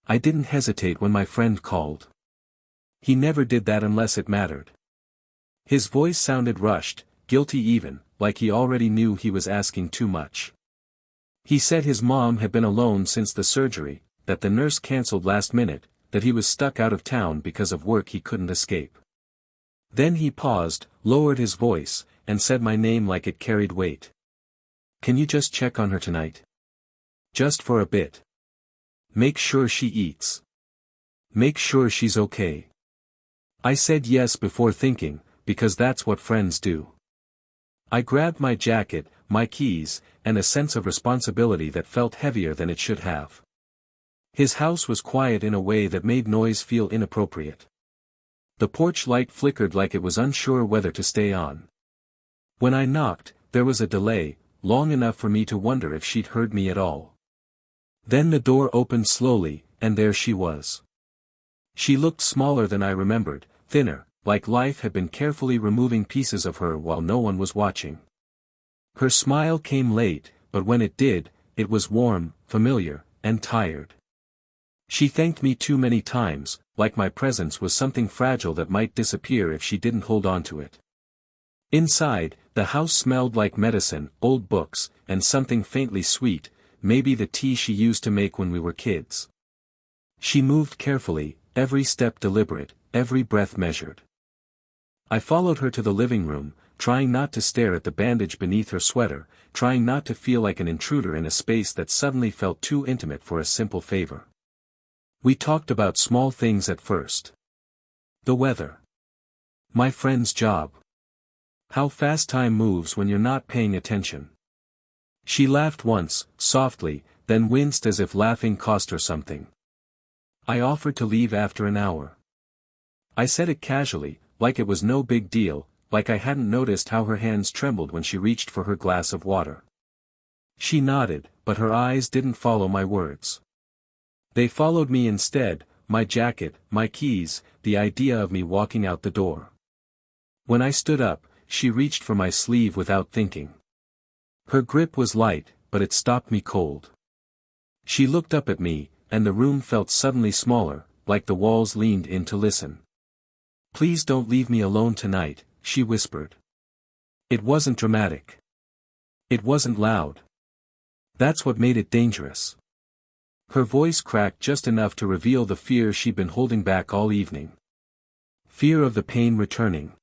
I didn't hesitate when my friend called. He never did that unless it mattered. His voice sounded rushed, guilty even, like he already knew he was asking too much. He said his mom had been alone since the surgery, that the nurse cancelled last minute, that he was stuck out of town because of work he couldn't escape. Then he paused, lowered his voice, and said my name like it carried weight. "Can you just check on her tonight? Just for a bit. Make sure she eats. Make sure she's okay." I said yes before thinking, because that's what friends do. I grabbed my jacket, my keys, and a sense of responsibility that felt heavier than it should have. His house was quiet in a way that made noise feel inappropriate. The porch light flickered like it was unsure whether to stay on. When I knocked, there was a delay, long enough for me to wonder if she'd heard me at all. Then the door opened slowly, and there she was. She looked smaller than I remembered, thinner, like life had been carefully removing pieces of her while no one was watching. Her smile came late, but when it did, it was warm, familiar, and tired. She thanked me too many times, like my presence was something fragile that might disappear if she didn't hold on to it. Inside, the house smelled like medicine, old books, and something faintly sweet, maybe the tea she used to make when we were kids. She moved carefully, every step deliberate, every breath measured. I followed her to the living room, trying not to stare at the bandage beneath her sweater, trying not to feel like an intruder in a space that suddenly felt too intimate for a simple favor. We talked about small things at first. The weather. My friend's job. How fast time moves when you're not paying attention. She laughed once, softly, then winced as if laughing cost her something. I offered to leave after an hour. I said it casually, like it was no big deal, like I hadn't noticed how her hands trembled when she reached for her glass of water. She nodded, but her eyes didn't follow my words. They followed me instead, my jacket, my keys, the idea of me walking out the door. When I stood up, she reached for my sleeve without thinking. Her grip was light, but it stopped me cold. She looked up at me, and the room felt suddenly smaller, like the walls leaned in to listen. "Please don't leave me alone tonight," she whispered. It wasn't dramatic. It wasn't loud. That's what made it dangerous. Her voice cracked just enough to reveal the fear she'd been holding back all evening. Fear of the pain returning.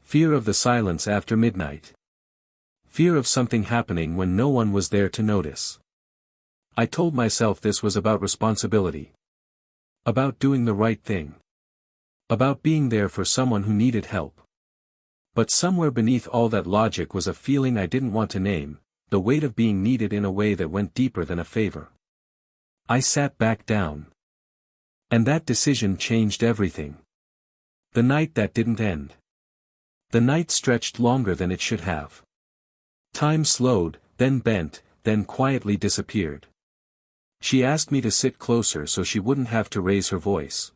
Fear of the silence after midnight. Fear of something happening when no one was there to notice. I told myself this was about responsibility. About doing the right thing. About being there for someone who needed help. But somewhere beneath all that logic was a feeling I didn't want to name, the weight of being needed in a way that went deeper than a favor. I sat back down. And that decision changed everything. The night that didn't end. The night stretched longer than it should have. Time slowed, then bent, then quietly disappeared. She asked me to sit closer so she wouldn't have to raise her voice.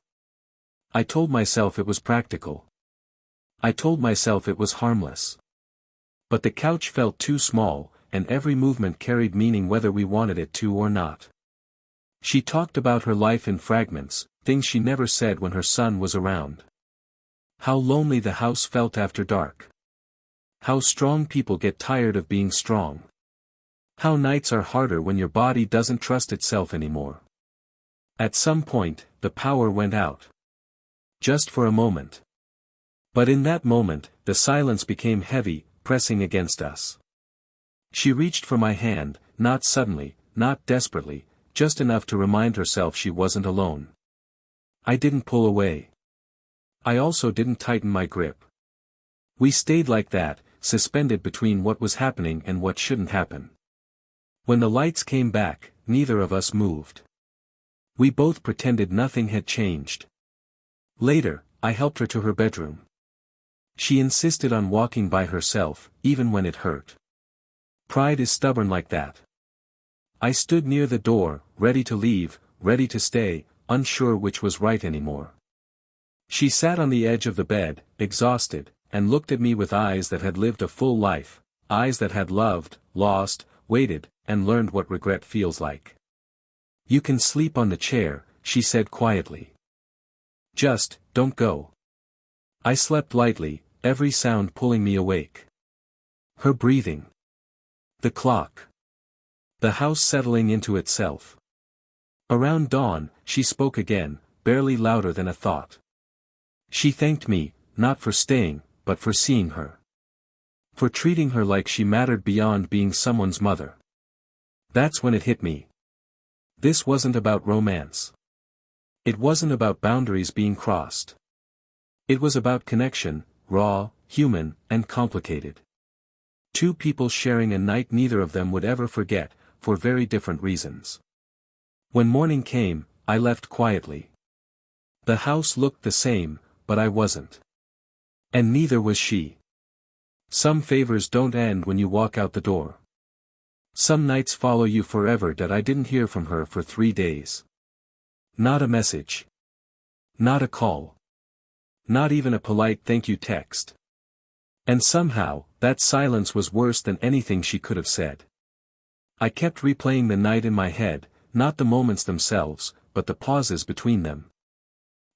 I told myself it was practical. I told myself it was harmless. But the couch felt too small, and every movement carried meaning whether we wanted it to or not. She talked about her life in fragments, things she never said when her son was around. How lonely the house felt after dark. How strong people get tired of being strong. How nights are harder when your body doesn't trust itself anymore. At some point, the power went out. Just for a moment. But in that moment, the silence became heavy, pressing against us. She reached for my hand, not suddenly, not desperately, just enough to remind herself she wasn't alone. I didn't pull away. I also didn't tighten my grip. We stayed like that, suspended between what was happening and what shouldn't happen. When the lights came back, neither of us moved. We both pretended nothing had changed. Later, I helped her to her bedroom. She insisted on walking by herself, even when it hurt. Pride is stubborn like that. I stood near the door, ready to leave, ready to stay, unsure which was right anymore. She sat on the edge of the bed, exhausted, and looked at me with eyes that had lived a full life, eyes that had loved, lost, waited, and learned what regret feels like. "You can sleep on the chair," she said quietly. Just, don't go. I slept lightly, every sound pulling me awake. Her breathing. The clock. The house settling into itself. Around dawn, she spoke again, barely louder than a thought. She thanked me, not for staying, but for seeing her. For treating her like she mattered beyond being someone's mother. That's when it hit me. This wasn't about romance. It wasn't about boundaries being crossed. It was about connection, raw, human, and complicated. Two people sharing a night neither of them would ever forget, for very different reasons. When morning came, I left quietly. The house looked the same, but I wasn't. And neither was she. Some favors don't end when you walk out the door. Some nights follow you forever. That I didn't hear from her for 3 days. Not a message. Not a call. Not even a polite thank you text. And somehow, that silence was worse than anything she could have said. I kept replaying the night in my head, not the moments themselves, but the pauses between them.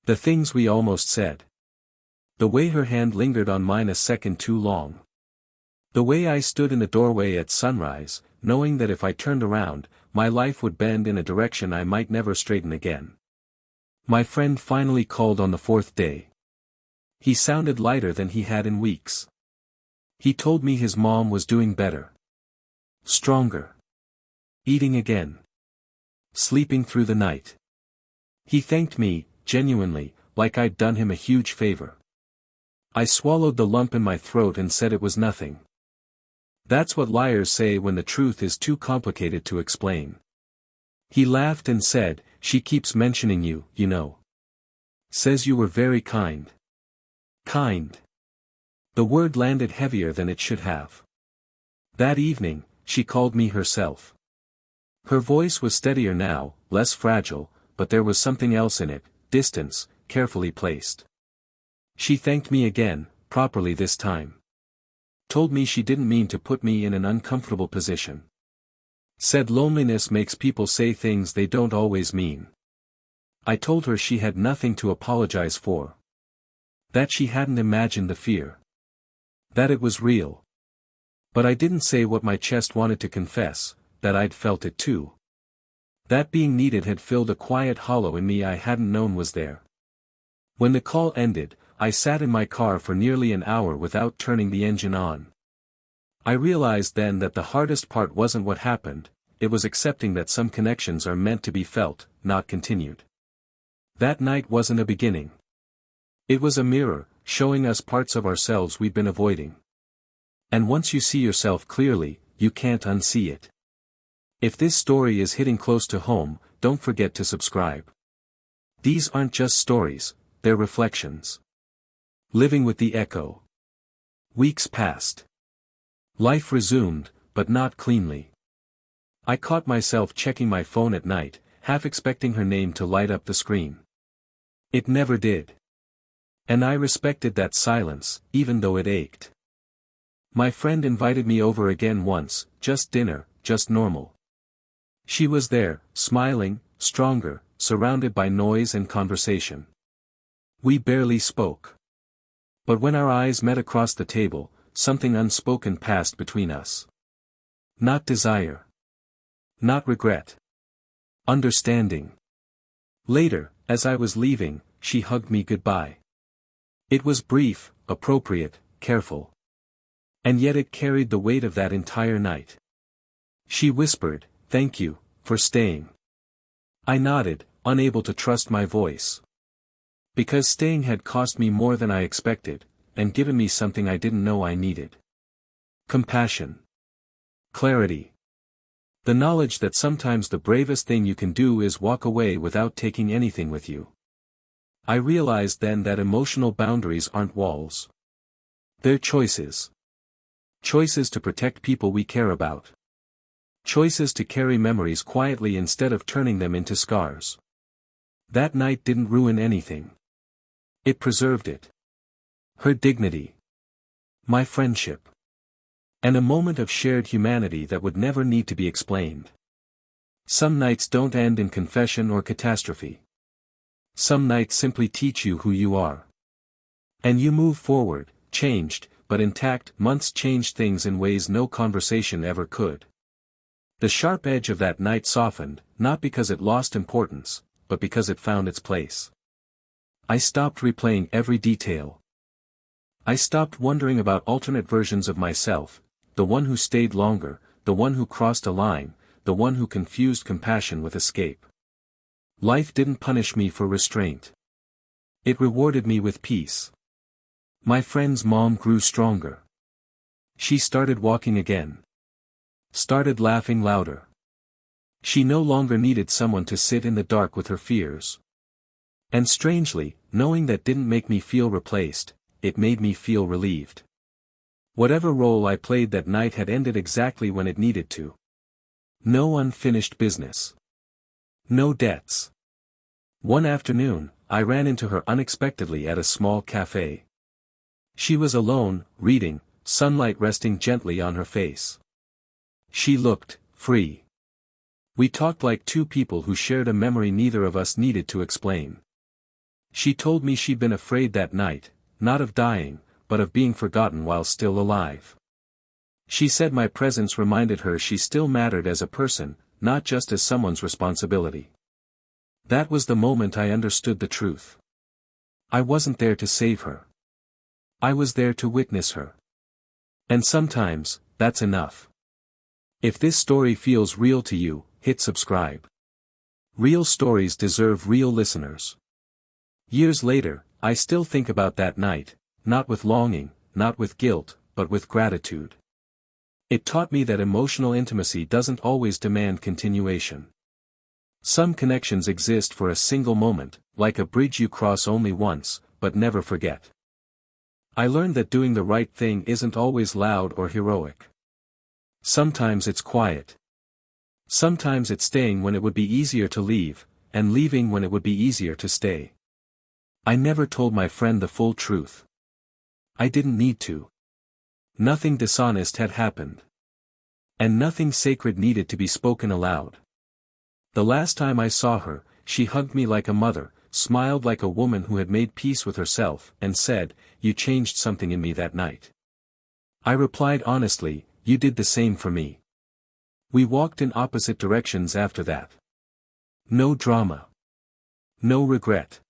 The things we almost said. The way her hand lingered on mine a second too long. The way I stood in the doorway at sunrise, knowing that if I turned around, my life would bend in a direction I might never straighten again. My friend finally called on the 4th day. He sounded lighter than he had in weeks. He told me his mom was doing better. Stronger. Eating again. Sleeping through the night. He thanked me, genuinely, like I'd done him a huge favor. I swallowed the lump in my throat and said it was nothing. That's what liars say when the truth is too complicated to explain. He laughed and said, she keeps mentioning you, you know. Says you were very kind. Kind. The word landed heavier than it should have. That evening, she called me herself. Her voice was steadier now, less fragile, but there was something else in it, distance, carefully placed. She thanked me again, properly this time. Told me she didn't mean to put me in an uncomfortable position. Said loneliness makes people say things they don't always mean. I told her she had nothing to apologize for. That she hadn't imagined the fear. That it was real. But I didn't say what my chest wanted to confess, that I'd felt it too. That being needed had filled a quiet hollow in me I hadn't known was there. When the call ended, I sat in my car for nearly an hour without turning the engine on. I realized then that the hardest part wasn't what happened, it was accepting that some connections are meant to be felt, not continued. That night wasn't a beginning. It was a mirror, showing us parts of ourselves we'd been avoiding. And once you see yourself clearly, you can't unsee it. If this story is hitting close to home, don't forget to subscribe. These aren't just stories, they're reflections. Living with the echo. Weeks passed. Life resumed, but not cleanly. I caught myself checking my phone at night, half expecting her name to light up the screen. It never did. And I respected that silence, even though it ached. My friend invited me over again once, just dinner, just normal. She was there, smiling, stronger, surrounded by noise and conversation. We barely spoke. But when our eyes met across the table, something unspoken passed between us. Not desire. Not regret. Understanding. Later, as I was leaving, she hugged me goodbye. It was brief, appropriate, careful. And yet it carried the weight of that entire night. She whispered, "Thank you, for staying." I nodded, unable to trust my voice. Because staying had cost me more than I expected, and given me something I didn't know I needed. Compassion. Clarity. The knowledge that sometimes the bravest thing you can do is walk away without taking anything with you. I realized then that emotional boundaries aren't walls. They're choices. Choices to protect people we care about. Choices to carry memories quietly instead of turning them into scars. That night didn't ruin anything. It preserved it. Her dignity. My friendship. And a moment of shared humanity that would never need to be explained. Some nights don't end in confession or catastrophe. Some nights simply teach you who you are. And you move forward, changed, but intact. Months changed things in ways no conversation ever could. The sharp edge of that night softened, not because it lost importance, but because it found its place. I stopped replaying every detail. I stopped wondering about alternate versions of myself, the one who stayed longer, the one who crossed a line, the one who confused compassion with escape. Life didn't punish me for restraint. It rewarded me with peace. My friend's mom grew stronger. She started walking again. Started laughing louder. She no longer needed someone to sit in the dark with her fears. And strangely, knowing that didn't make me feel replaced, it made me feel relieved. Whatever role I played that night had ended exactly when it needed to. No unfinished business. No debts. One afternoon, I ran into her unexpectedly at a small cafe. She was alone, reading, sunlight resting gently on her face. She looked free. We talked like two people who shared a memory neither of us needed to explain. She told me she'd been afraid that night, not of dying, but of being forgotten while still alive. She said my presence reminded her she still mattered as a person, not just as someone's responsibility. That was the moment I understood the truth. I wasn't there to save her. I was there to witness her. And sometimes, that's enough. If this story feels real to you, hit subscribe. Real stories deserve real listeners. Years later, I still think about that night, not with longing, not with guilt, but with gratitude. It taught me that emotional intimacy doesn't always demand continuation. Some connections exist for a single moment, like a bridge you cross only once, but never forget. I learned that doing the right thing isn't always loud or heroic. Sometimes it's quiet. Sometimes it's staying when it would be easier to leave, and leaving when it would be easier to stay. I never told my friend the full truth. I didn't need to. Nothing dishonest had happened. And nothing sacred needed to be spoken aloud. The last time I saw her, she hugged me like a mother, smiled like a woman who had made peace with herself, and said, "You changed something in me that night." I replied honestly, "You did the same for me." We walked in opposite directions after that. No drama. No regret.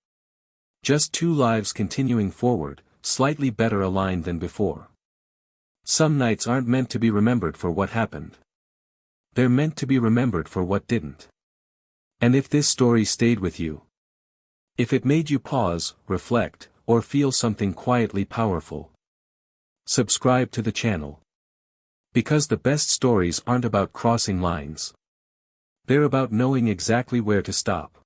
Just two lives continuing forward, slightly better aligned than before. Some nights aren't meant to be remembered for what happened. They're meant to be remembered for what didn't. And if this story stayed with you, if it made you pause, reflect, or feel something quietly powerful, subscribe to the channel. Because the best stories aren't about crossing lines. They're about knowing exactly where to stop.